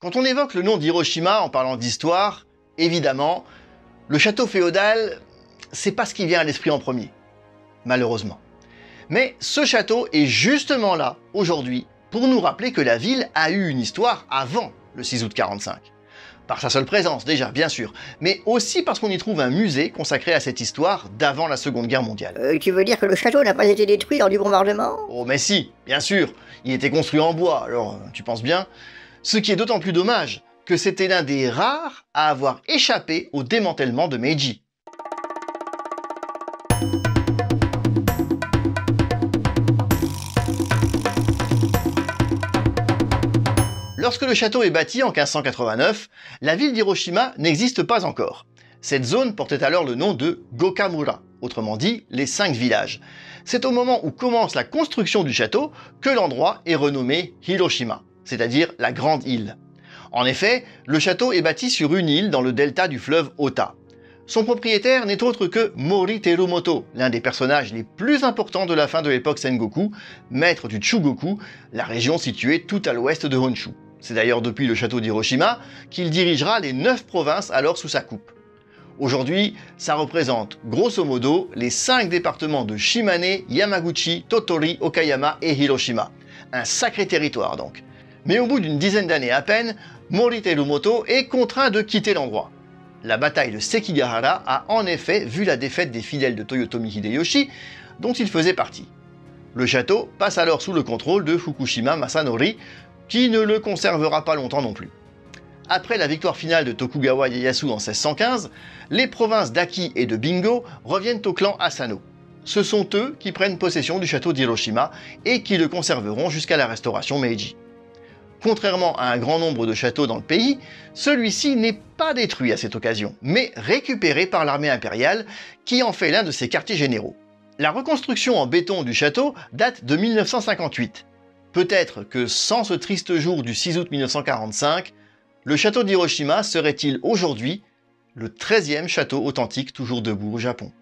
Quand on évoque le nom d'Hiroshima en parlant d'histoire, évidemment, le château féodal, c'est pas ce qui vient à l'esprit en premier, malheureusement. Mais ce château est justement là, aujourd'hui, pour nous rappeler que la ville a eu une histoire avant le 6 août 45. Par sa seule présence, déjà, bien sûr, mais aussi parce qu'on y trouve un musée consacré à cette histoire d'avant la Seconde Guerre mondiale. Tu veux dire que le château n'a pas été détruit lors du bombardement? Oh mais si, bien sûr, il était construit en bois, alors tu penses bien. Ce qui est d'autant plus dommage que c'était l'un des rares à avoir échappé au démantèlement de Meiji. Lorsque le château est bâti en 1589, la ville d'Hiroshima n'existe pas encore. Cette zone portait alors le nom de Gokamura, autrement dit les 5 villages. C'est au moment où commence la construction du château que l'endroit est renommé Hiroshima, c'est-à-dire la grande île. En effet, le château est bâti sur une île dans le delta du fleuve Ota. Son propriétaire n'est autre que Mori Terumoto, l'un des personnages les plus importants de la fin de l'époque Sengoku, maître du Chugoku, la région située tout à l'ouest de Honshu. C'est d'ailleurs depuis le château d'Hiroshima qu'il dirigera les 9 provinces alors sous sa coupe. Aujourd'hui, ça représente grosso modo les 5 départements de Shimane, Yamaguchi, Tottori, Okayama et Hiroshima. Un sacré territoire donc. Mais au bout d'une dizaine d'années à peine, Mori Terumoto est contraint de quitter l'endroit. La bataille de Sekigahara a en effet vu la défaite des fidèles de Toyotomi Hideyoshi, dont il faisait partie. Le château passe alors sous le contrôle de Fukushima Masanori, qui ne le conservera pas longtemps non plus. Après la victoire finale de Tokugawa Ieyasu en 1615, les provinces d'Aki et de Bingo reviennent au clan Asano. Ce sont eux qui prennent possession du château d'Hiroshima et qui le conserveront jusqu'à la restauration Meiji. Contrairement à un grand nombre de châteaux dans le pays, celui-ci n'est pas détruit à cette occasion, mais récupéré par l'armée impériale qui en fait l'un de ses quartiers généraux. La reconstruction en béton du château date de 1958. Peut-être que sans ce triste jour du 6 août 1945, le château d'Hiroshima serait-il aujourd'hui le 13e château authentique toujours debout au Japon.